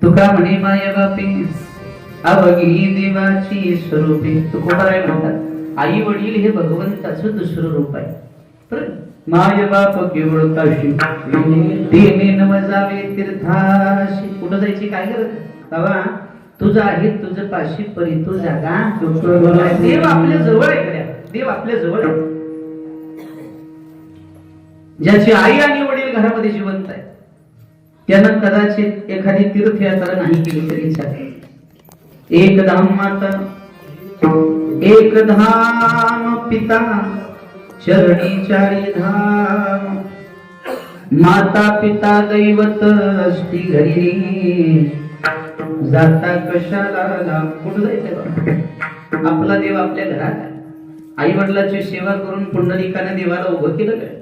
तुका म्हणे माय बापे अवघी देवाची स्वरूपे. तुकोबाराय म्हणतात आई वडील हे भगवंताचं दुसरं रूप आहे. माय बाप केवळ काशी तेने नवजावे तीर्थाशी. कुठं जायची काय गरज बाबा, तुझं आहे तुझं पाशी परी तू जागा. देव आपल्या जवळ आहे खऱ्या, देव आपल्या जवळ आहे. ज्याची आई आणि वडील घरामध्ये जिवंत आहे त्यानं कदाचित एखादी तीर्थयात्रा नाही केली तरी चालेल. एक धाम माता एक धाम पिता चरणी चारी धाम. माता पिता दैवत असती घरी जाता कशाला लांब. कुठं जायचं? आपला देव आपल्या घरात आहे. आई वडिलांची सेवा करून पुंडलिकाने देवाला उभं केलं काय?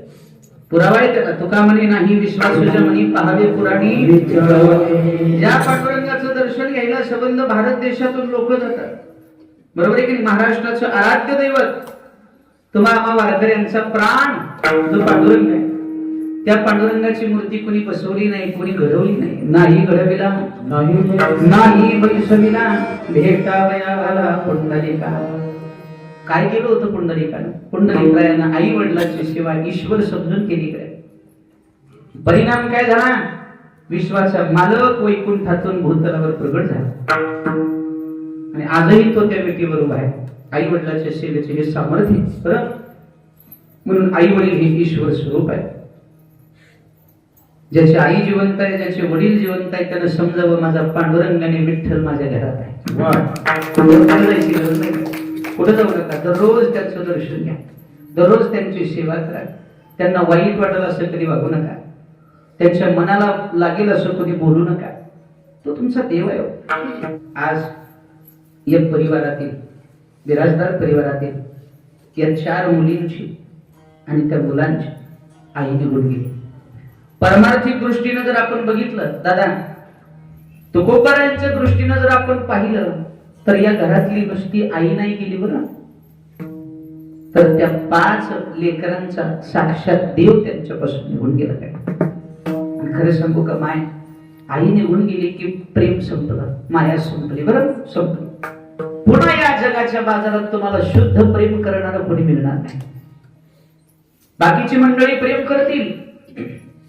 पुरावा आहे त्याला. तुका म्हणे नाही विश्वासूच्या म्हणी पहावे पुराणी. ज्या पांडुरंगाचं दर्शन घ्यायला संबंध भारत देशातून लोक जातात, बरोबर आहे की महाराष्ट्राचं आराध्य दैवत तुम्हा आम्हा वारकऱ्यांचा प्राण जो पांडुरंग आहे, त्या पांडुरंगाची मूर्ती कोणी बसवली नाही, कोणी घडवली नाही. नाही घडविला नाही बैसविला भेटावया आला पुंडलिका. काय केलं होतं पुंडलिकानं? पुंडलिकानं आई वडिलांची सेवा ईश्वर समजून केली काय? परिणाम काय झाला? विश्वाचा मालक वैकुंठातून भूतलावर प्रगट झाला आणि आजही तो त्या व्यक्तीवर उभा आहे. आई वडिलांच्या सेवेचे हे सामर्थ्य बरं. म्हणून आई वडील हे ईश्वर स्वरूप आहे. ज्याची आई जिवंत आहे, ज्याचे वडील जिवंत आहे, त्यानं समजावं माझा पांडुरंग आणि विठ्ठल माझ्या घरात आहे. कुठं जाऊ नका, दररोज त्यांचं दर्शन घ्या, दररोज त्यांची सेवा करा. त्यांना वाईट वाटेल असं कधी वागू नका, त्यांच्या मनाला लागेल असं कधी बोलू नका. तो तुमचा देव आहे. आज या परिवारातील बिराजदार परिवारातील या 4 मुलींची आणि त्या मुलांची आई निघून गेली. परमार्थिक दृष्टीनं जर आपण बघितलं दादा, तुकोबारांच्या दृष्टीनं जर आपण पाहिलं तर या घरातली नुसती आई नाही गेली बरं, तर त्या 5 लेकरांचा साक्षात देव त्यांच्यापासून निघून गेला काय. खरं सांगू का, माय आई निघून गेली की प्रेम संपलं, माया संपली बरं, संपली. पुन्हा या जगाच्या बाजारात तुम्हाला शुद्ध प्रेम करणारं कोणी मिळणार नाही. बाकीची मंडळी प्रेम करतील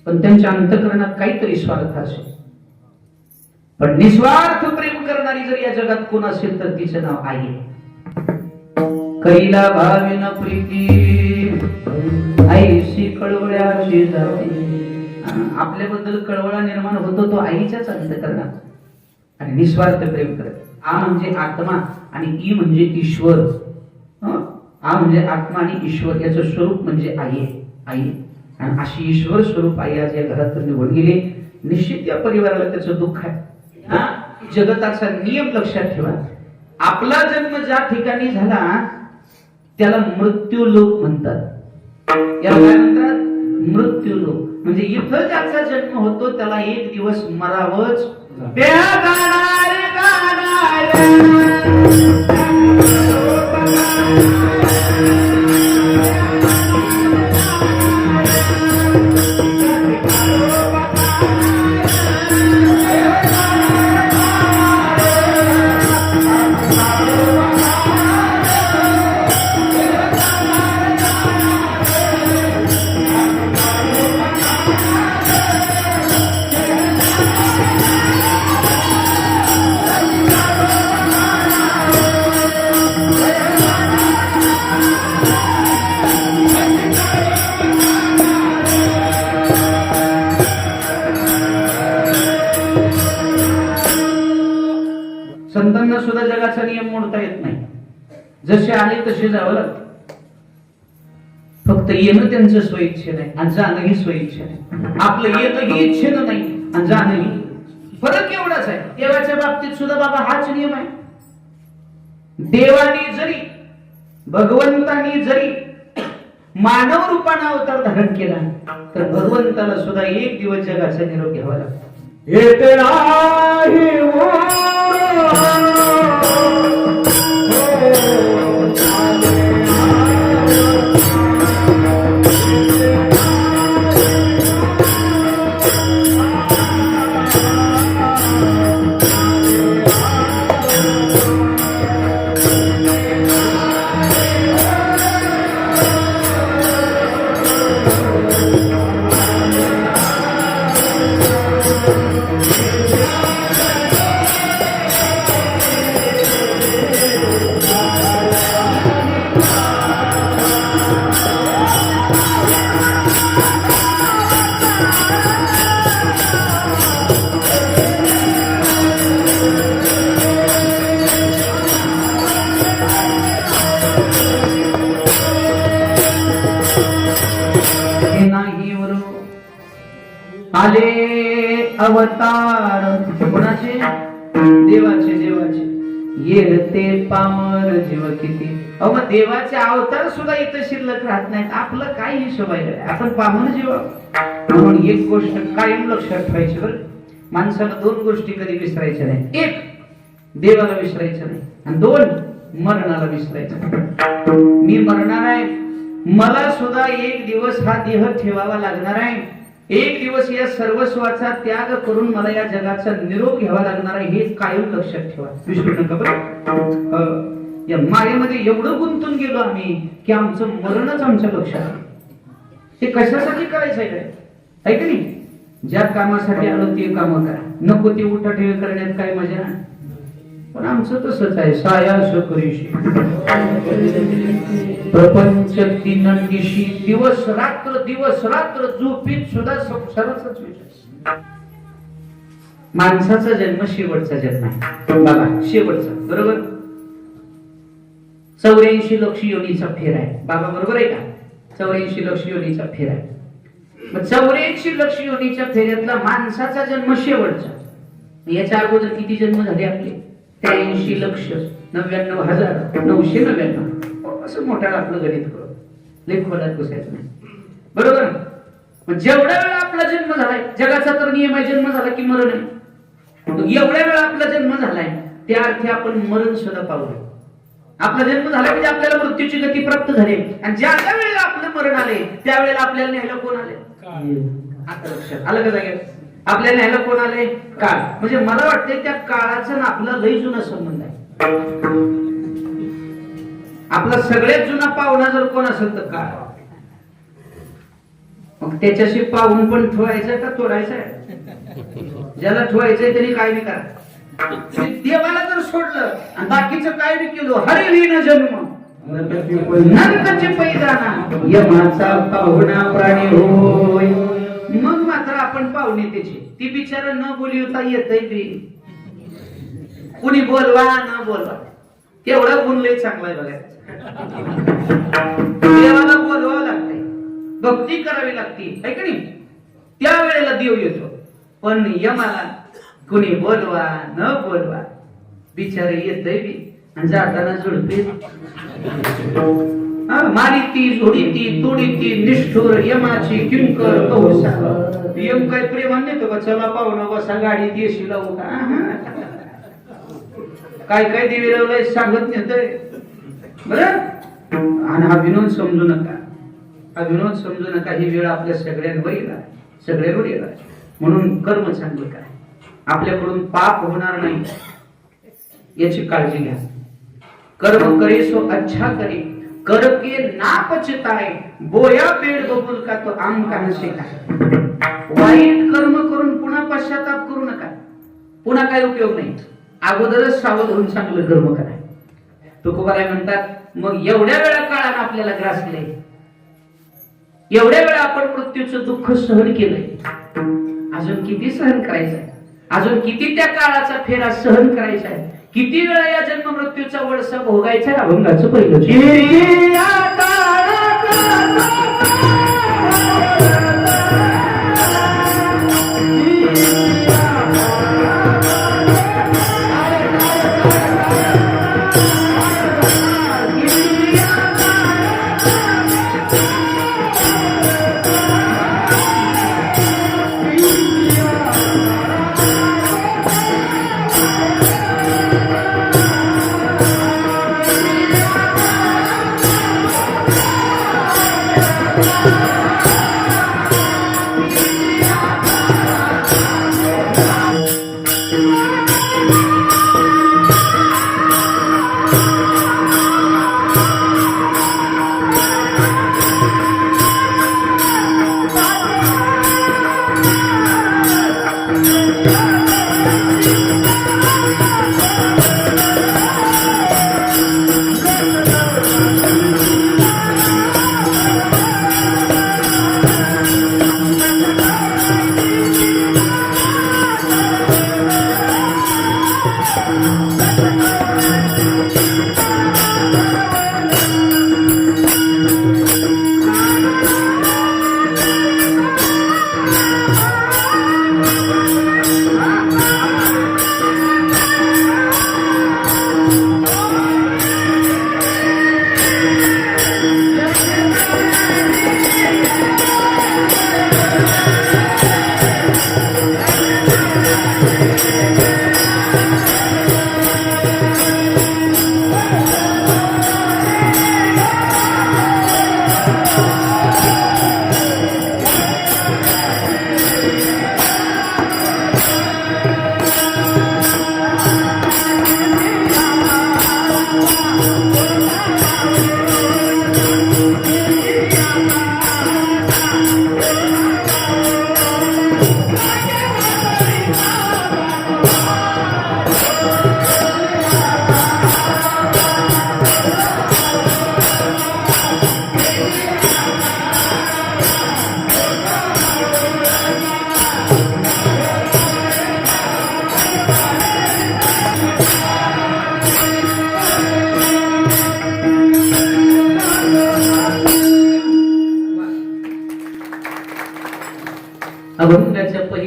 पण त्यांच्या अंतःकरणात काहीतरी स्वार्थ असेल. पण निस्वार्थ प्रेम करणारी जर या जगात कोण असेल तर तिचं नाव आई आहे. कैला भाविन प्रीती आईशी कळवळ्याशी जाते. आपल्याबद्दल कळवळा निर्माण होतो तो आईच्याच अंतःकरणात आणि निस्वार्थ प्रेम करत. आ म्हणजे आत्मा आणि ई म्हणजे ईश्वर. आ म्हणजे आत्मा आणि ईश्वर याचं स्वरूप म्हणजे आई आहे. आई आणि अशी ईश्वर स्वरूप आई आज या घरातून निघून गेली. निश्चित या परिवाराला त्याचं दुःख आहे. जगताचा नियम लक्षात ठेवा, आपला जन्म ज्या ठिकाणी झाला त्याला मृत्यू लोक म्हणतात. याला काय म्हणतात? मृत्यू लोक. म्हणजे इथं ज्याचा जन्म होतो त्याला एक दिवस मरावंच. संतांना सुद्धा जगाचा नियम मोडता येत नाही. जसे आले तसे जावं लागतं. फक्त येणं त्यांचं स्वइच्छे नाही आणि जाणंही स्वइच्छे नाही. आपलं येणंही इच्छेनं नाही आणि जाणंही. फरक एवढाच आहे. देवाच्या बाबतीत सुद्धा बाबा हाच नियम आहे. देवानी जरी भगवंतानी जरी मानव रूपाने अवतार धारण केला तर भगवंताला सुद्धा एक दिवस जगाचा निरोप घ्यावा लागतो. आले अवतार कोणाचे? देवाचे. देवाचे येते पामर जीव किती. अहो मग देवाचे अवतार सुद्धा इथं शिल्लक राहत नाहीत. आपलं काय हिशोब आहे? आपण पामर जीव. म्हणून एक गोष्ट कायम लक्षात ठेवायची बरं, माणसाला दोन गोष्टी कधी विसरायच्या नाही. एक, देवाला विसरायचं नाही, आणि दोन, मरणाला विसरायचं नाही. मी मरणार आहे, मला सुद्धा एक दिवस हा देह ठेवावा लागणार आहे. एक दिवस या सर्वस्वाचा त्याग करून मला या जगाचा निरोप घ्यावा लागणार आहे. हे कायम लक्षात ठेवा, विसरू नका बरं. या मायेमध्ये एवढं गुंतून गेलो आम्ही की आमचं मरणच आमच्या लक्षात आहे. ते कशासाठी करायचं आहे की नाही? ज्या कामासाठी आलो ते काम करा, नको ते उठाठेवी करण्यात काय मजा नाही. पण आमचं तसंच आहे, सायास करीशी प्रपंच तीन दिशी, दिवस रात्र झोपीत सुद्धा संसाराचाच विचार. माणसाचा जन्म शेवटचा जन्म आहे बाबा, शेवटचा. बरोबर? 84 लक्ष योनीचा फेर आहे बाबा, बरोबर आहे का? 84 लक्ष योनीचा फेर आहे. मग 84 लक्ष योनीच्या फेऱ्यातला माणसाचा जन्म शेवटचा. याच्या अगोदर किती जन्म झाले आपले? 83,99,999. असं मोठ्याला आपलं गणित करू, लई खोलात बसायचं नाही. बरोबर? मग जेवढ्या वेळा आपला जन्म झालाय, जगाचा तर नियम आहे जन्म झाला की मरण आहे. एवढ्या वेळा आपला जन्म झालाय त्या अर्थी आपण मरण सुद्धा पावलं. आपला जन्म झाला म्हणजे आपल्याला मृत्यूची गती प्राप्त झाली, आणि ज्या ज्या वेळेला आपलं मरण आले त्यावेळेला आपल्याला न्यायला कोण आले? आता लक्षात आलं का जागेवर? आपल्याला न्यायला कोण आले? काळ. म्हणजे मला वाटतंय त्या काळाचा ना आपला लई जुना संबंध आहे. आपला सगळ्यात जुना पाहुणा जर कोण असेल तर काळ. मग त्याच्याशी पाहून पण ठेवायचं का तोडायचं? ज्याला ठेवायचंय त्यांनी काय बी करा. देवाला जर सोडलं आणि बाकीचं काय बी केलं, हरे विन जन्म नरकाचे पैदाना, यमाचा पाहुणा प्राणी होय. मग मात्र आपण पाहुणे त्याची. ती बिचारा न बोलवता येतय ते, कुणी बोलवा न बोलवा, तेवढा गुण लय चांगला आहे बघायचा. देवाला बोलवावं लागतंय, भक्ती करावी लागते है की नाही? त्या वेळेला देव येतो. पण यमाला कुणी बोलवा न बोलवा बिचारे येतय बी, आणि जाताना जुळते. मारिती झोडीती तोडीती निष्ठुर यमाची किंकर कौसा. यम काय प्रेमाने नेतो का? चला पाहुणा बसा गाडीत येशी लावू का? काय काय देवी लावलंय सांगत नेतोय बरं. आणि हा विनोद समजू नका, हा विनोद समजू नका. ही वेळ आपल्या सगळ्यांवर येणार, सगळ्यांवर येणार. म्हणून कर्म चांगले करा, आपल्याकडून पाप होणार नाही याची काळजी घ्या. कर्म करे सो अच्छा करे, करके ना पछताए, बोया पेड़ बबुल का तो आम कहां से खाए. वाईट कर्म करून पुन्हा पश्चाताप करू नका, पुन्हा काय उपयोग नाही. अगोदरच सावध होऊन चांगलं कर्म करा. तुकोबाराय म्हणतात, मग एवढ्या वेळा काळानं आपल्याला ग्रासले, एवढ्या वेळा आपण मृत्यूचं दुःख सहन केलंय, अजून किती सहन करायचंय? अजून किती त्या काळाचा फेरा सहन करायचा आहे? किती वेळा या जन्म मृत्यूचा वळसा भोगायचा? अभंगाचं पहिलं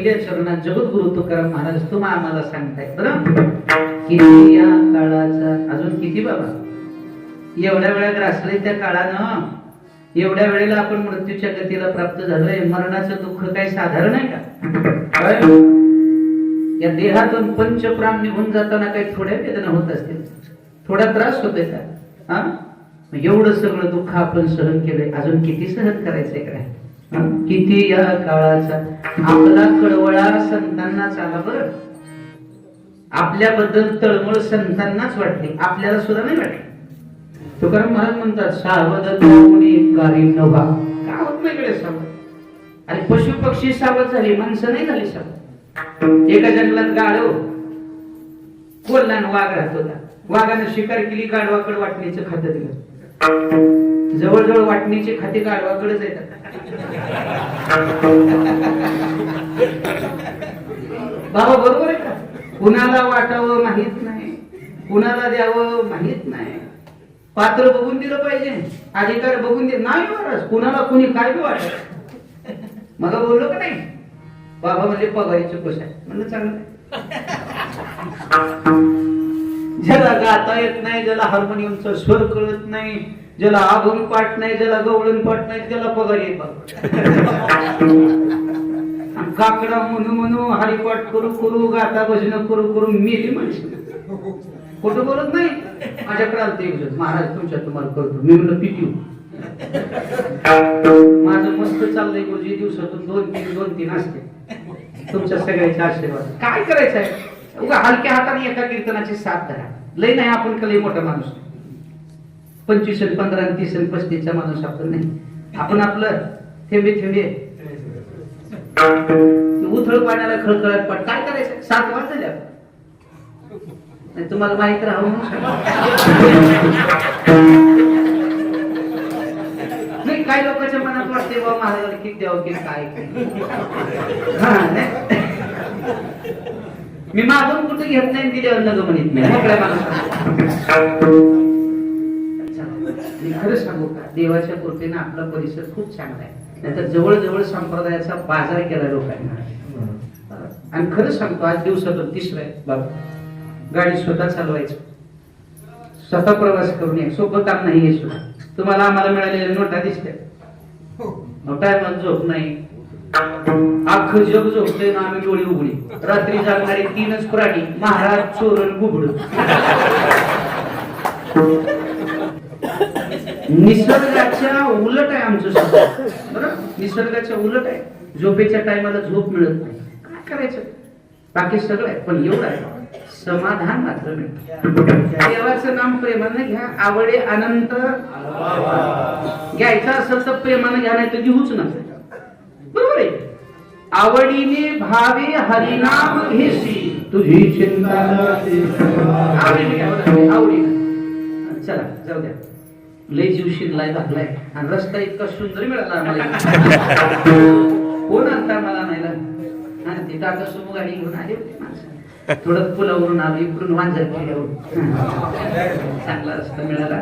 पहिल्या चरणात जगद्गुरु तुकाराम महाराज तुम्हा आम्हाला सांगताय बरं, किती या काळाचा, अजून किती बाबा, एवढ्या वेळा ग्रासले त्या काळानं, एवढ्या वेळेला आपण मृत्यूच्या गतीला प्राप्त झालोय. मरणाचं दुःख काही साधारण आहे का? या देहातून पंचप्राण निघून जाताना काही थोड्या वेदना होत असतील, थोडा त्रास होतोय का? हा, एवढं सगळं दुःख आपण सहन केलंय, अजून किती सहन करायचंय काय? किती या काळाचा आपला कळवळा संतांनाच आला बरं. आपल्याबद्दल तळमळ संतांनाच वाटली, आपल्याला सुद्धा नाही वाटली. तुकाराम महाराज म्हणतात, सावध कोणी कारी नव्हा. का होत नाही कडे सावध? आणि पशु पक्षी सावध झाली, माणसं नाही झाली सावध. एका जंगलात गाढव कोल्हा वाघ राहत होता. वाघानं शिकार केली, गाढवाकडे वाटणीचं खाद्य दिलं. जवळजवळ वाटणीचे खाते गाढवाकडेच येतात. बाबा बरोबर आहे का? कुणाला वाटावं माहित नाही, कुणाला द्यावं माहित नाही. पात्र बघून दिलं पाहिजे, अधिकार बघून दिलं नाही महाराज. कुणाला कुणी काय बी वाटत. मला बोललो का नाही, बाबा म्हणजे पगारीचे खुश आहे म्हणलं चांगलं. ज्याला गाता येत नाही, ज्याला हार्मोनियमचा स्वर कळत नाही, ज्याला अभंग पाठ नाही, ज्याला गवळण पाठ नाही, त्याला पगार येत. काकडा म्हणू म्हणू हरिपाठ करू करू गाता भजन करू करू मेली माणसं. खोटं बोलत नाही. माझ्याकडे आलते एक जण, महाराज तुमच्या तुम्हाला करतो. मी म्हणलं पिटी, माझं मस्त चाललंय गुरुजी, दिवसातून 2-3 असते. तुमच्या सगळ्याचे आशीर्वाद. काय करायचंय, उगा हलक्या हाताने एका कीर्तनाची साथ धरा. लय नाही आपण कधी मोठा माणूस, 25, 15, 30, 35चा माणूस आपण नाही. आपण आपलं थेंबे थेंबे उथळ पाण्याला खळखळाट पाठ. काय करायचं, 7 वाजले तुम्हाला माहित राहून नाही. काही लोकांच्या मनात वाटते बाबा महाराजाला किती द्यावं की काय. मी मागून कुठे घेत नाही, दिल्यावर नग म्हणत नाही. मोकळ्या माणसाला खरं सांगू का, देवाच्या कृपेनं आपला परिसर खूप चांगला आहे. नाहीतर जवळजवळ संप्रदायाचा बाजार केला लोकांना. आणि खरं सांगतो, आज दिवसातून 3रा आहे बाबा. गाडी स्वतः चालवायचं, स्वतः प्रवास करून ये. सोपं काम नाही हे सुद्धा. तुम्हाला आम्हाला मिळालेल्या नोटा दिसते, टायमात झोप नाही, अख्खं जग झोपतंय ना आम्ही डोळी उघडी. रात्री जागणारे 3च प्राणी, महाराज, चोरण, गुबड. निसर्गाच्या उलट आहे आमचं स्वतः. बरं, निसर्गाच्या उलट आहे. झोपेच्या टायमाला झोप मिळत नाही. काय करायचं, बाकी सगळं आहे, पण एवढं आहे, समाधान मात्र मिळतं. देवाचं नाम प्रेमानं घ्या, आवडे अनंत घ्यायचं असेल तर प्रेमानं घ्या, नाही तर घेऊच नसेल. बरोबर आहे. आवडीने भावे हरिनाम घेशी, तुझी चिंता आवडीने. चला जाऊ द्या, लय जीव शिरलाय घातलाय आणि रस्ता इतका सुंदर मिळाला आम्हाला. कोण आणता मला नाही लागला. तिथं आता सुमो गाडी घेऊन आली होती माणसं. थोडं पुलावरून आलो, इकडून वांजर केल्यावरून चांगला रस्ता मिळाला,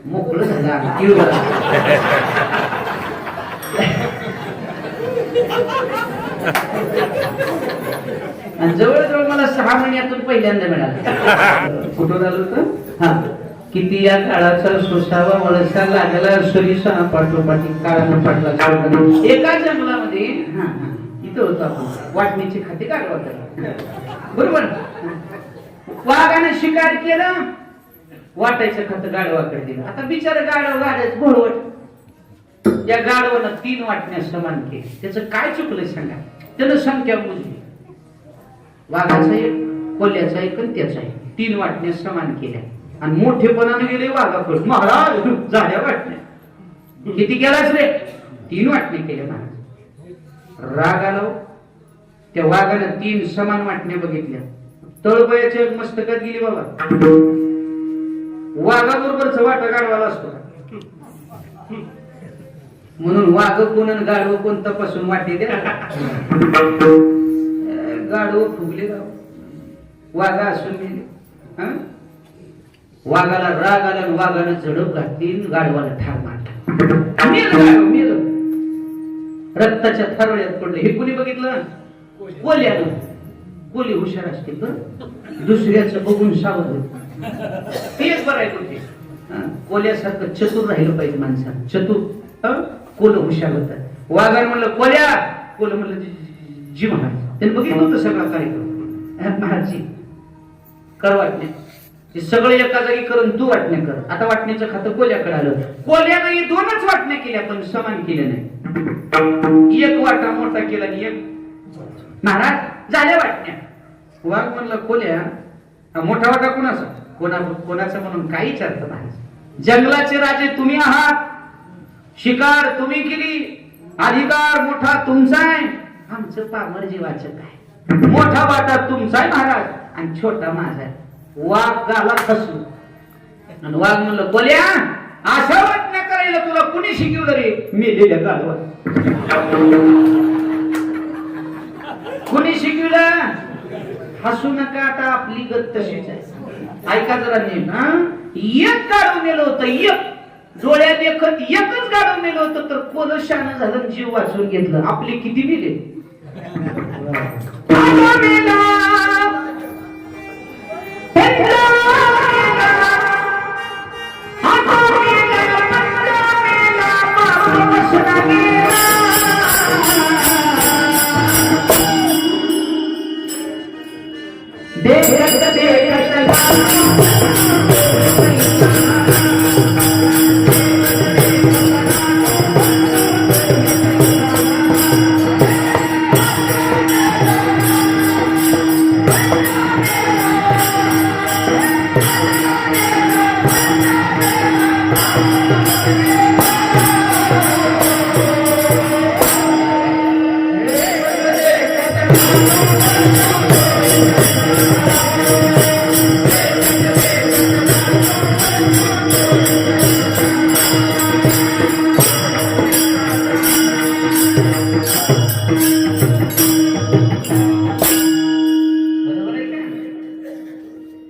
मोकळं झालं. जवळजवळ मला 6 महिन्यातून पहिल्यांदा मिळाला. कुठून आलो होतं, हा, किती या काळाचा सुसावा वळसा लागला, सरीसा पाठोपाठी काळानं पाठला. एका जंगलामध्ये इथं होतो आपण, वाटणीची खाती काढवा. बरोबर, वाघाने शिकार केलं, वाटायचं खात गाढवाकडे दिलं. आता बिचारा गाढव गाड्याच भोळवट. या गाढवानं 3 वाटण्या समान केली. त्याचं काय चुकलं सांगा, त्यानं संख्या मोजली. वाघाचा एक, कोल्ह्याचा एक आणि त्याचा एक, 3 वाटण्या समान केल्या. आणि मोठेपणाने गेले वाघाकडे. महाराज झाल्या वाटण्या. किती केलास रे? 3 वाटणे केल्या महाराज. राग आला, त्या वाघानं 3 समान वाटण्या बघितल्या. तळपायाच्या एक मस्तकात गेली बाबा. वाघाबरोबरच वाटा गाढवाला असतो म्हणून वाघ कोण आणि गाढव कोण तपासून वाटे द्या. गाढव फुगले गाव, वाघा असून गेले. वाघाला राग आला, वाघानं झडप घातली, गाढवाला ठार मारला. मेलं गाढव, मेलं. रक्ताच्या थारोळ्यात पडलं. हे कुणी बघितलं? कोल्यानं. कोली हुशार असते बरं, दुसऱ्याचं बघून सावध. तेच बरं आहे कोणते. कोल्यासारखं चतुर राहिलं पाहिजे माणसानं. चतुर कोल हुशार होता. वाघानं म्हणलं कोल्या, कोल म्हणलं जी महाराज. त्याने बघितलं होतं सगळा कार्यक्रम. महाराजजी कर वाटणे, ते सगळं एका जागी करून तू वाटणे कर. आता वाटण्याचं खातं कोल्याकडे आलं. कोल्यानं दोनच वाटण्या केल्या पण समान केल्या नाही. एक वाटा मोठा केला आणि एक. महाराज झाल्या वाटण्या. वाघ म्हणलं कोल्या मोठा वाटा कोणाचा, कोणाचा म्हणून काहीच अर्थ नाही. जंगलाचे राजे तुम्ही आहात, शिकार तुम्ही केली, अधिकार मोठा तुमचा आहे, आमचं पामर जीवाचं काय. मोठा वाटा तुमचा आहे महाराज आणि छोटा माझा आहे. वाघ गाला फसू आणि वाघ म्हणलं बोल्या अशा वाटण्या करायला तुला कुणी शिकवलं रे. मेलेल्या गालवा. कुणी शिकवलं. हसू नका, आता आपली गत तशीच आहे. ऐका जरा नीट. एक गाडून नेलं होतं, एक डोळ्यात एकच एकच गाडून नेलं होतं तर कोण शान झालं, जीव वाचून घेतलं. आपले किती मिले.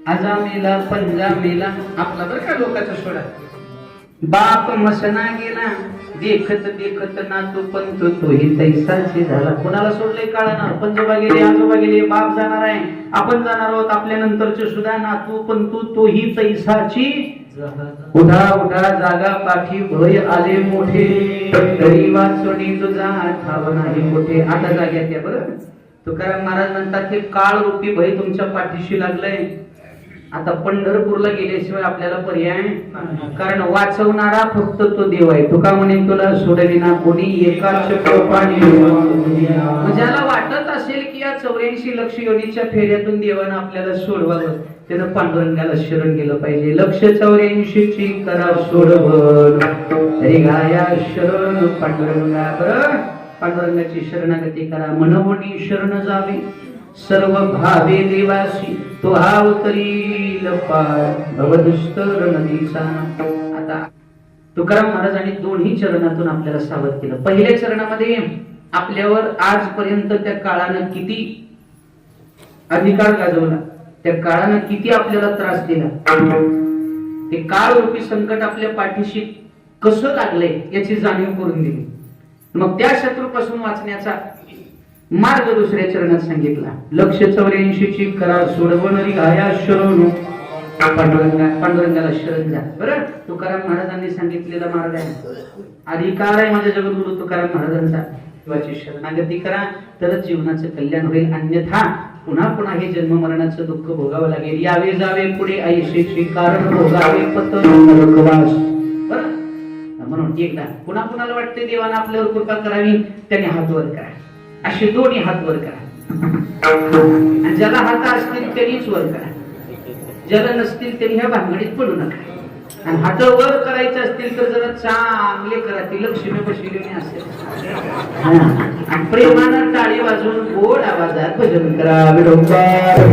अजामेला पंजामेला आपला बरं का लोकांचा सोडा. बाप मसना गेला, देखत देखत नातू पंत तोही तैसाची झाला. कोणाला सोडले काळानं. पंजोबा गेले, आजोबा गेले, बाप जाणार आहे, आपण जाणार आहोत. आपल्या नंतरचे सुद्धा नातू पंतू तोही तैसाची. उठा उठा जागा पाठी भय आले मोठे, तरी वाचणी तुझा ठाव नाही मोठे. आता जाग्यात या बरं. तुकाराम महाराज म्हणतात हे काळ रूपी भय तुमच्या पाठीशी लागलंय. आता पंढरपूरला गेल्याशिवाय आपल्याला पर्याय, कारण वाचवणारा फक्त तो देव आहे. तुका म्हणे तुला सोडविना कोणी एकाच कृपाने. ज्याला वाटत असेल की या 84 लक्ष योनीच्या फेऱ्यातून देवानं आपल्याला सोडवावं, त्यानं पांडुरंगाला शरण गेलं पाहिजे. लक्ष 84 ची करा सोडवण, तरी गाया शरण पांडुरंगा. बरं, पांडुरंगाची शरणागती करा. मनवणी शरण जावे सर्व भावे देवासी, तो अवतरील पार भवदुस्तर नदीचा. आता तुकाराम महाराजांनी दोन्ही चरणातून आपल्याला सावध केलं. पहिल्या चरणामध्ये आपल्यावर आजपर्यंत त्या काळानं किती अधिकार गाजवला, त्या काळानं किती आपल्याला त्रास दिला, ते काळ रूपी संकट आपल्या पाठीशी कसं लागलंय याची जाणीव करून दिली. मग त्या शत्रूपासून वाचण्याचा मार्ग दुसऱ्या चरणात सांगितला. लक्ष 84 ची करा सोडवणारी गाया शरण पांडुरंगाला शरण जा. बरं, तुकाराम महाराजांनी सांगितलेला मार्ग आहे, अधिकार आहे माझ्या जगद्गुरु तुकाराम महाराजांचा. देवाची शरणागती करा तरच जीवनाचं कल्याण होईल, अन्यथा पुन्हा पुन्हा हे जन्म मरणाचं दुःख भोगावं लागेल. यावे जावे पुढे ऐशेचे कारण भोगावे पत नरकवास. बरं, म्हणून एकदा पुन्हा पुन्हाला वाटते देवानं आपल्यावर कृपा करावी, त्याने हात वर करा. असे दोन्ही हात वर करा. आणि ज्याला हात असतील त्यांनीच वर करा, ज्याला नसतील त्यांनी ह्या भानगडीत पडू नका. आणि हात वर करायचे असतील तर जरा चांगले करा, ती लक्ष्मी बसलेली असेल. आणि प्रेमानं टाळी वाजवून गोड आवाजात भजन करा. विडोंबर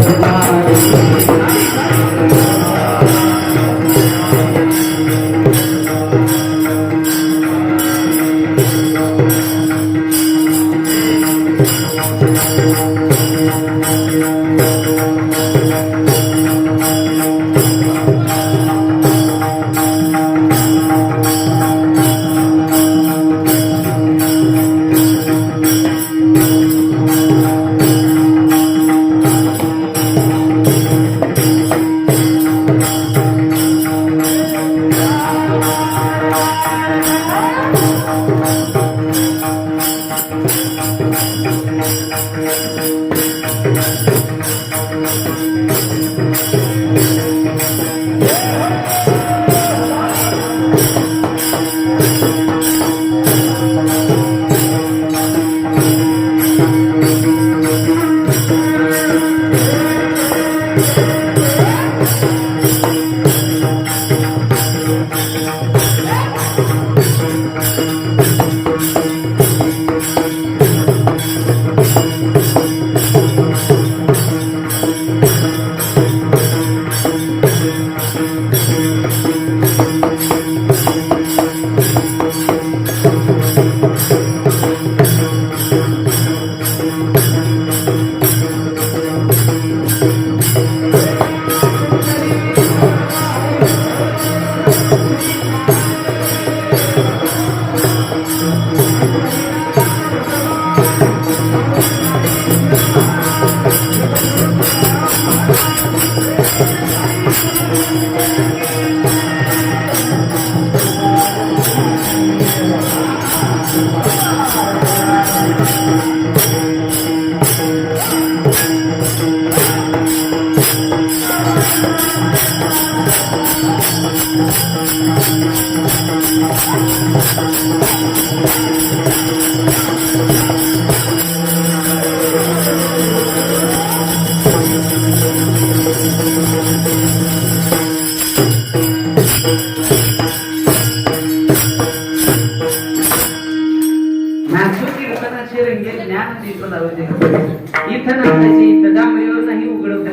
इथं नाचायची इथं डांबरीवर नाही उघडत.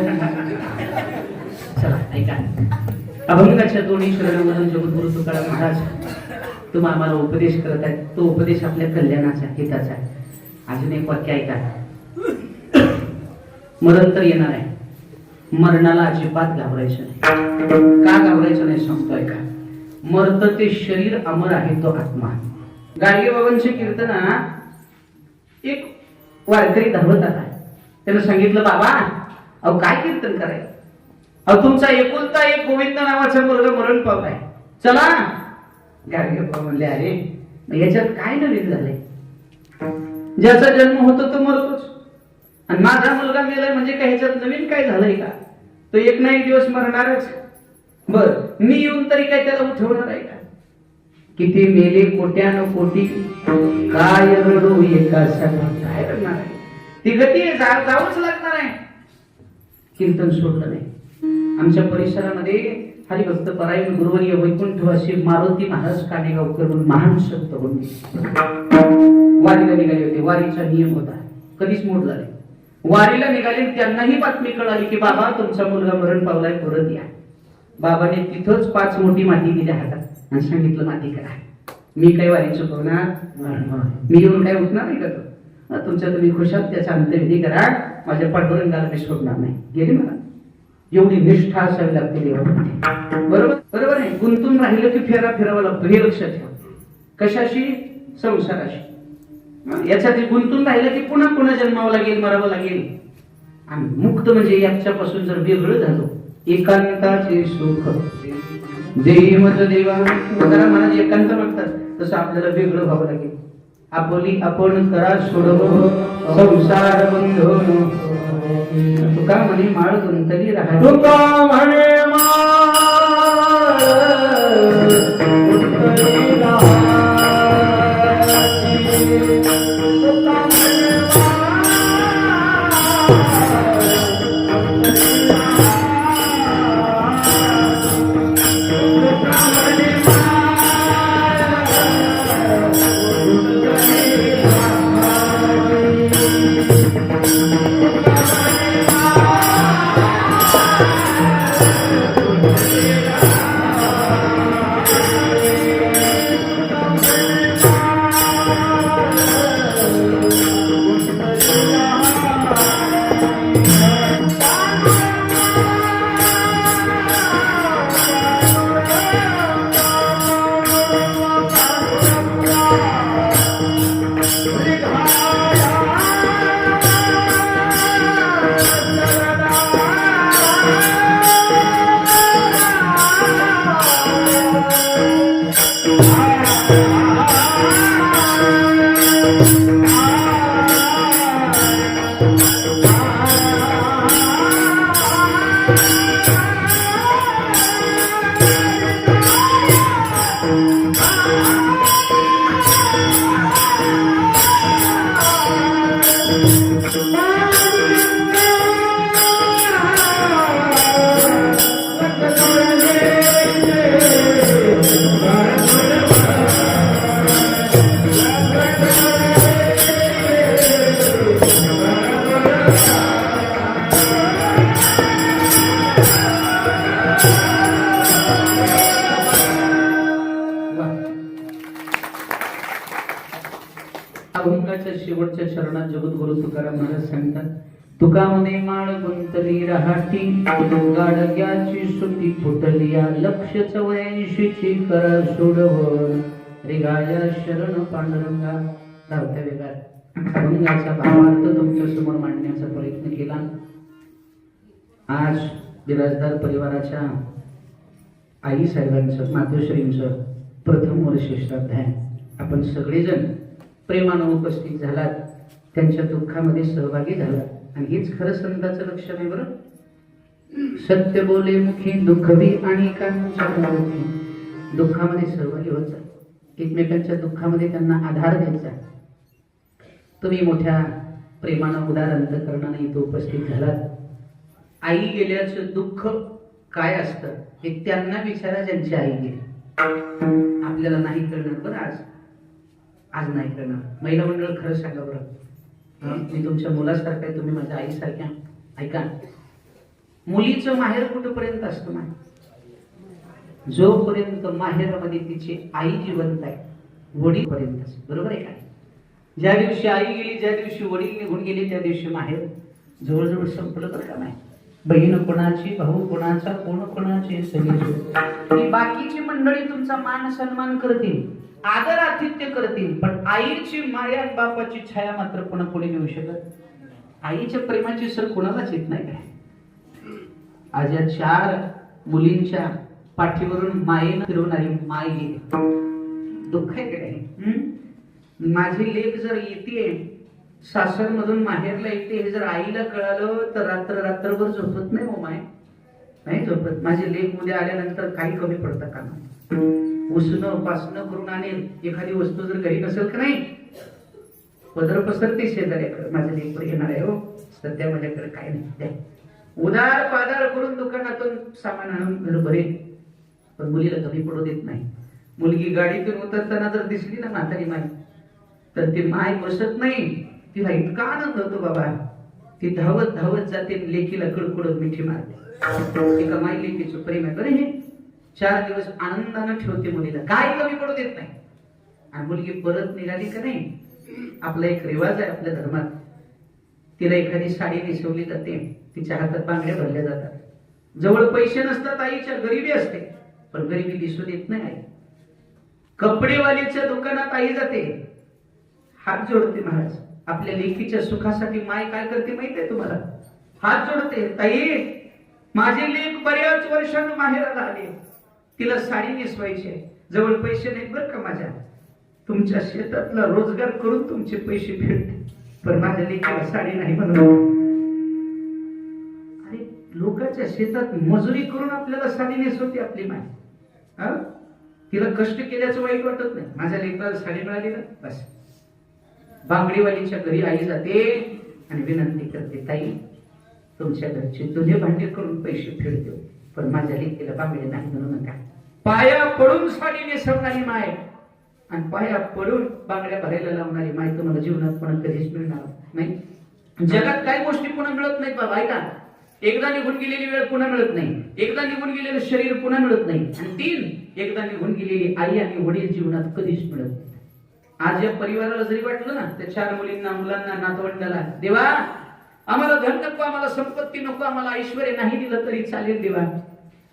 चला ऐका, अभंगाच्या दोन्ही शरणामधून जगद्गुरु तुकाराम महाराज तुम्हाला आम्हाला उपदेश करत आहेत. तो उपदेश आपल्या कल्याणाचा हिताचा आहे. अजून एक वाक्य ऐका, मरण तर येणार आहे, मरणाला अजिबात घाबरायचं नाही. का घाबरायचं नाही सांगतोय का, मरत ते शरीर, अमर आहे तो आत्मा. गाडगे बाबांचे कीर्तना एक वारकरी धावत आला, त्यानं सांगितलं बाबा अहो काय कीर्तन करायचं, अहो तुमचा एकुलता एक गोविंद नावाचा मुलगा मरण पावलाय, चला. गाडगे बाबा म्हणले अरे याच्यात काय नवीन झालंय, ज्याचा जन्म होतो तो मरतोच, आणि माझा मुलगा मेलाय म्हणजे काय ह्याच्यात नवीन काय झालंय का, तो एक ना एक दिवस मरणारच, बर मी येऊन तरी काय त्याला उठवणार आहे का. किती मेले कोट्यान कोटी, काय रडू एका काय रडणार आहे, ती गती जावंच लागणार आहे. कीर्तन सोडलं नाही. आमच्या परिसरामध्ये हरिभक्त परायण गुरुवर्य वैकुंठवासी मारुती महाराज कानेगावकर म्हणून महान संत होते, वारीला निघाले होते. वारीचा नियम होता, कधीच मोडला नाही. वारीला निघाले, त्यांनाही बातमी कळाली की बाबा तुमचा मुलगा मरण पावलाय, परत या. बाबाने तिथंच 5 मोठी माती दिल्या हातात आणि सांगितलं माती करा. मी काय वारी चुकवणार, मी येऊन काय उठणार नाही का, तुमच्या तुम्ही खुशाल त्याचा अंत्यविधी करा, माझ्या पांडुरंगाला मी सोडणार नाही. गेली मला एवढी निष्ठा असावी लागते देवामध्ये. बरोबर बरोबर आहे. गुंतून राहिलं की फेरा फिरावा लागतो, हे लक्षात ठेवा. कशाशी, संसाराशी. याच्यात गुंतून राहिलं की पुन्हा पुन्हा जन्मावं लागेल, मरावं लागेल. आणि मुक्त म्हणजे याच्यापासून जर वेगळं झालो, एकांताचे सुख देव देवा तुकाराम महाराज एकांत म्हणतात, तसं आपल्याला वेगळं व्हावं लागेल. आपली आपण करा सोडव संसार बंधो, तुका म्हणे माळ गुंतली राहा, तुका म्हणे माळ गुंतली राहा. अभंगाच्या शेवटच्या चरणात जगद्गुरु तुकाराम महाराज सांगतात, तुकामध्ये माळ गुंतली राहाटी, गाडग्याची सुटी फुटली, लक्ष 84ची करा सोडवण, रेगाया शरण पांडुरंगा. धावत्या वेगात अभंगाचा भावार्थ तुमच्या समोर मांडण्याचा प्रयत्न केला. आज बिराजदार परिवाराच्या आई साहेबांचं, मातोश्रींचं प्रथम वर्ष श्राद्ध आहे. आपण सगळेजण प्रेमानं उपस्थित झालात, त्यांच्या दुःखामध्ये सहभागी झालात आणि हेच खरं संतांचं लक्षण आहे. बरं, सत्य बोले मुखी दुःखवी आणि दुःखामध्ये सहभागी व्हायचा, एकमेकांच्या दुःखामध्ये त्यांना आधार द्यायचा. तुम्ही मोठ्या प्रेमानं उदार अंतकरणाने इथं उपस्थित झालात. आई गेल्याचं दुःख काय असतं हे त्यांना विचारा ज्यांची आई गेली. आपल्याला नाही कळणार. बरं, आज नाही करणार. महिला मंडळ खरं सांगा बरं, मी तुमच्या मुलासारखं आहे, तुम्ही माझ्या आईसारख्या. ऐका, मुलीचं माहेर कुठपर्यंत असतं माहिती? जोपर्यंत माहेरामध्ये तिची आई जिवंत आहे, वडीलपर्यंत. बरोबर आहे का? ज्या दिवशी आई गेली, ज्या दिवशी वडील निघून गेले, त्या दिवशी माहेर जवळजवळ संपलं. बरं का? नाही, बहीण कोणाची, भाऊ कोणाचा, कोण कोणाचे, सगळे बाकीची मंडळी तुमचा मान सन्मान करतील, आदर आतिथ्य करतील, पण आईची माया, बापाची छाया मात्र कोणा कोणी देऊ शकत. आईच्या प्रेमाची सर कोणालाच येत नाही काय. आज या 4 मुलींच्या पाठीवरून मायेनं फिरवणारी माय गेली. दुःख आहे काय? माझी लेक जर येते सासर मधून माहेरला येते, हे जर आईला कळालं तर रात्रभर झोपत नाही. हो माय नाही झोपत. माझी लेक उद्या आल्यानंतर काही कमी पडतं का? उसणं पासणं करून आणेल. एखादी वस्तू जर घरी नसेल का नाही, पदर पसरते शेजाऱ्याकडे, माझ्या लेकवर येणार आहे हो, सध्या माझ्याकडे काय नाही, उदार पादार करून दुकानातून सामान आणून घर भरेल. पण मुलीला कमी पडू देत नाही. मुलगी गाडीतून उतरताना जर दिसली ना म्हातारी माय, तर ती माय बसत नाही. तिला इतका आनंद होतो बाबा, ती धावत धावत जाते, लेकीला कडकडत मिठी मारते. एका माय लेकीचं प्रेम आहे. बरं, हे 4 दिवस आनंदानं ठेवते मुलीला, काय कमी पडू देत नाही. आणि मुलगी परत निघाली का नाही, आपला एक रिवाज आहे आपल्या धर्मात, तिला एखादी साडी नेसवली जाते, तिच्या हातात बांगड्या भरल्या जातात. जवळ पैसे नसतात, आईच्या गरिबी असते, पण गरिबी दिसून येत नाही. आई कपडेवालीच्या दुकानात आई जाते, हात जोडते. महाराज, आपल्या लेकीच्या सुखासाठी माय काय करते माहिती आहे तुम्हाला? हात जोडते. ताई, माझी लेक बऱ्याच वर्षांनी माहेराला आली, तिला साडी नेसवायची आहे, जवळ पैसे नाहीत बरं का माझ्या, तुमच्या शेतातला रोजगार करून तुमचे पैसे फेडते, पण माझ्या लेकीला साडी नाही म्हणून. अरे, लोकांच्या शेतात मजुरी करून आपल्याला साडी नेसवते आपली माय. तिला कष्ट केल्याचं वाईट वाटत नाही. माझ्या लेकराला साडी मिळाली ना बस. बांगडीवालीच्या घरी आई जाते आणि विनंती करते, ताई, तुमच्या घरचे जुने भांडे करून पैसे फेडतो, पण माझ्या लेकीला बांगडी नाही म्हणू नका. पाया पडून साडी नेसवणारी माय आणि पाया पडून बांगड्या भरायला लावणारी माय तुम्हाला जीवनात पण कधीच मिळणार नाही. जगात काही गोष्टी पुन्हा मिळत नाहीत बाबा. ऐका, एकदा निघून गेलेली वेळ पुन्हा मिळत नाही, एकदा निघून गेलेलं शरीर पुन्हा मिळत नाही, आणि 3, एकदा निघून गेलेली आई आणि वडील जीवनात कधीच मिळत नाही. आज या परिवाराला जरी वाटलं ना, त्या 4 मुलींना, मुलांना, नातवंडाला, देवा आम्हाला धन नको, आम्हाला संपत्ती नको, आम्हाला ऐश्वर्य नाही दिलं तरी चालेल देवा,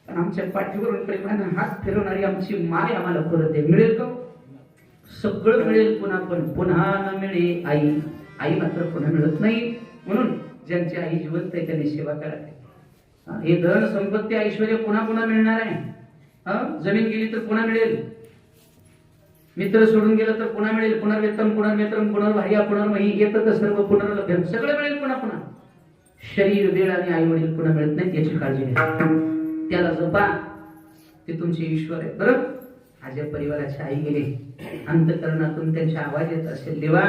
पण आमच्या पाठीवरून प्रेमानं हात फिरवणारी आमची माय आम्हाला परत दे. मिळेल का? सगळं मिळेल पुन्हा, पण पुन्हा न मिळे आई. आई मात्र पुन्हा मिळत नाही. म्हणून ज्यांची आई जिवंत आहे त्यांनी सेवा करा. हे धन संपत्ती ऐश्वर्य पुन्हा पुन्हा मिळणार आहे. जमीन गेली तर पुन्हा मिळेल, मित्र सोडून गेलं तर पुन्हा मिळेल. पुनर्वेतन, पुनर्मित्रम, पुनर्भार्या, पुनर्मही, येतं सर्व पुनर्लभ्यम, सगळं मिळेल पुन्हा पुन्हा. शरीर, वेळ आणि आई वडील पुन्हा मिळत नाही, याची काळजी घ्या. त्याला जपा, ते तुमचे ईश्वर आहे. बरं, आज या परिवाराची आई गेली, अंतकरणातून त्यांचा आवाज येत असेल, देवा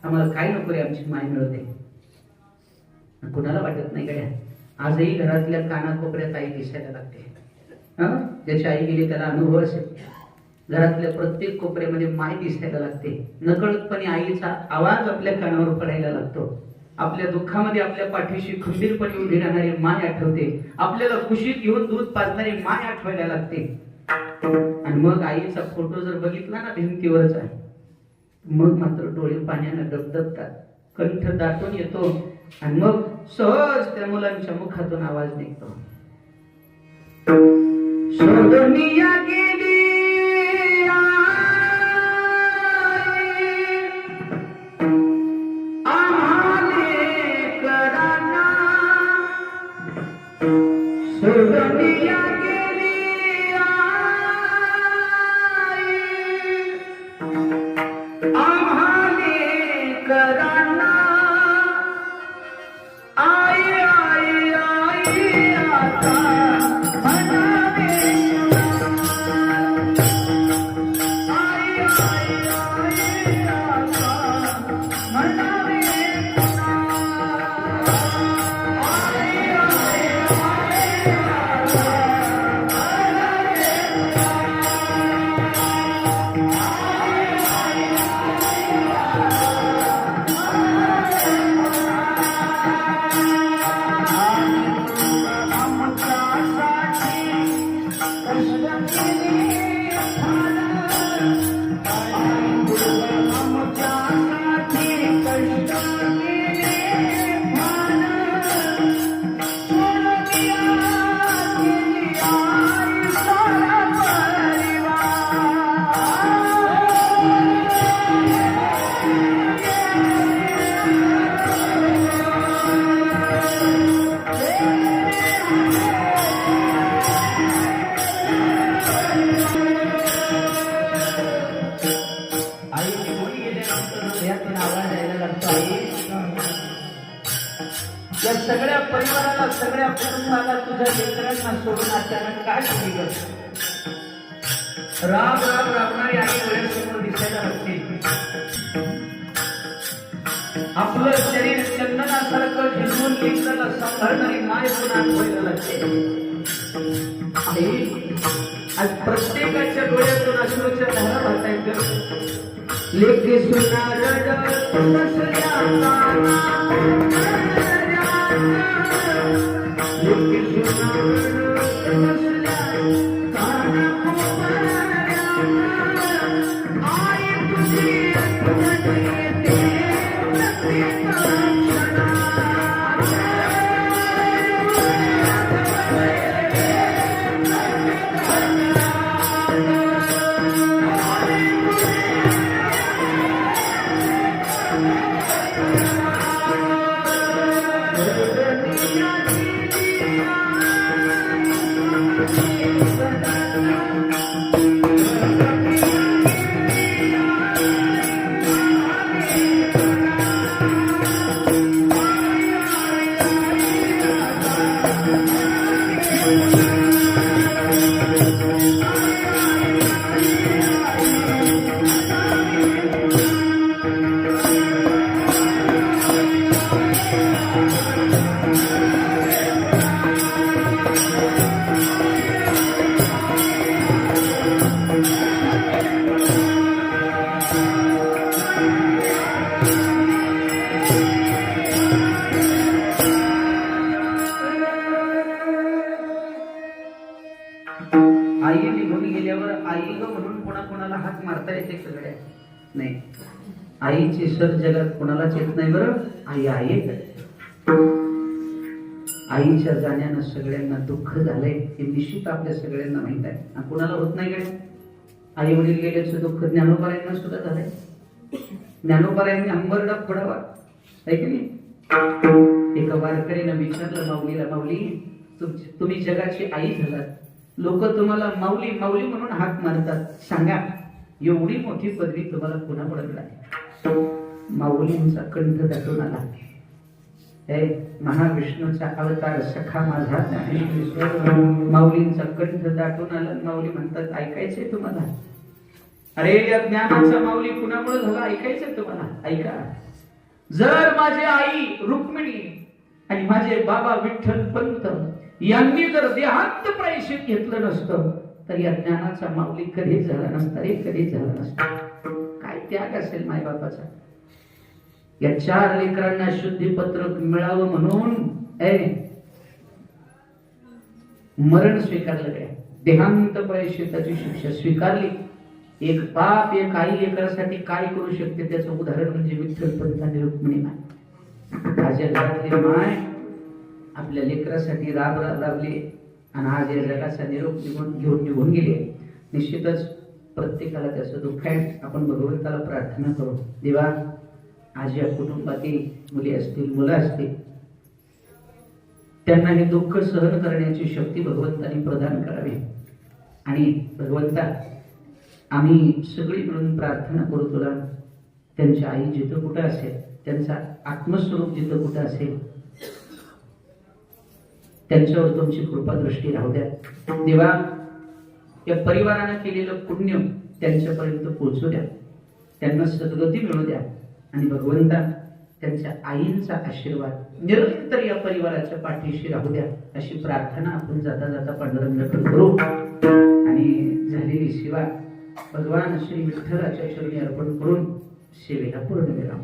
आम्हाला काय नको रे, आमची माय मिळते. कुणाला वाटत नाही गड्या, आजही घरातल्या कानाकोपऱ्यात आई दिसायला लागते. ज्याची आई गेली त्याला अनुभव असेल, घरातल्या प्रत्येक कोपऱ्यामध्ये माय दिसायला लागते. नकळतपणे आईचा आवाज आपल्या कानावर पडायला लागतो. आपल्या दुःखामध्ये आपल्या पाठीशी खंबीरपणे उभी राहणारी माय आठवते. आपल्याला खुशीत घेऊन दूध पाजणारी माय आठवायला लागते. आणि मग आईचा फोटो जर बघितला ना भिंतीवरचा, मग मात्र डोळे पाण्यानं डबडबतात, कंठ दाटून येतो आणि मग सहज त्या मुलांच्या मुखातून आवाज निघतो, सोडूनिया गेली आम्हाले कराना, सोडूनिया गेली आम्हाले कराना, आई आई आई आता म्हणावे, आई आई आई आता म्हणावे, आई आई या सगळ्या परिवाराला, सगळ्या कुटुंबाला, तुझ्या लेकरांना सोडून अचानक काय केली ग? राम राम राबणारी आई डोळ्यासमोर दिसायला लागते. आपलं शरीर चंदनासारखं झिजवून लेकराला सांभाळणारी माय पुन्हा आठवायला लागते. आज प्रत्येकाच्या डोळ्यातून अश्रूच्या धारा वाहतायत. लेके सुना रडत बसल्या काना, लेके सुना रडत बसल्या काना, आई तुझी आठवण येते प्रत्येक क्षणा. आई निघून गेल्यावर आई ग म्हणून पुन्हा कोणाला हात मारता येते सगळ्या नाही. आईची सर जगात कोणालाच येत नाही. बरं, आई आहे. आईच्या जाण्यानं सगळ्यांना दुःख झालंय हे निश्चित आपल्या सगळ्यांना माहित आहे. कोणाला होत नाही कडे आई वडील गेल्याचं दुःख ज्ञानोबारायांना सुद्धा झालंय. ज्ञानोबारायांनी अंबरडा फोडावा आहे की नाही. एका वारकरीनं विचारलं माऊलीला, माऊली तुम्ही जगाची आई झालात, लोक तुम्हाला माऊली माऊली म्हणून हाक मारतात, सांगा एवढी मोठी पदवी तुम्हाला पुन्हा मिळाली. माऊलींचा कंठ दाटून आला. हे महाविष्णूचा अवतार सखा माझा माऊलींचा कंठ दाटून आला. माऊली म्हणतात, ऐकायचंय तुम्हाला? अरे या ज्ञानाचा माऊली कुणामुळे झाला ऐकायचंय तुम्हाला? ऐका. जर माझी आई रुक्मिणी आणि माझे बाबा विठ्ठल पंत यांनी जर देहांत प्रायश्चित घेतलं नसतं तर या ज्ञानाचा माऊली कधीच झाला नसता. रे कधीच झाला नसता. काय त्याग असेल मायबापाचा. या 4 लेकरांना शुद्धीपत्रक मिळावं म्हणून मरण स्वीकारलं. काय देहांत प्रायश्चिताची शिक्षा स्वीकारली. एक बाप एक आई लेकरासाठी काय करू शकते त्याचं उदाहरण म्हणजे विठ्ठल पंत आणि रुक्मिणी माय. आज या घरातली माय आपल्या लेकरासाठी राबली आणि आज या जगाचा निरोप घेऊन निघून गेले. निश्चितच प्रत्येकाला त्याचं दुःख आहे. आपण भगवंताला प्रार्थना करू, देवा आज या कुटुंबातील मुली असतील मुलं असतील त्यांना हे दुःख सहन करण्याची शक्ती भगवंताने प्रदान करावी. आणि भगवंता आम्ही सगळी मिळून प्रार्थना करू तुला, त्यांच्या आई जिथं कुठं असेल, त्यांचा आत्मस्वरूप जिथं कुठं असेल त्यांच्यावर तुमची कृपा दृष्टी राहू द्या. देवा या परिवारानं केलेलं पुण्य त्यांच्यापर्यंत पोहोचू द्या, त्यांना सद्गती मिळू द्या. आणि भगवंता त्यांच्या आईंचा आशीर्वाद निरंतर या परिवाराच्या पाठीशी राहू द्या अशी प्रार्थना आपण जाता जाता पांडुरंगाकडे करू. आणि झालेली सेवा भगवान श्री विठ्ठलाच्या चरणी अर्पण करून सेवेला पूर्ण विराम.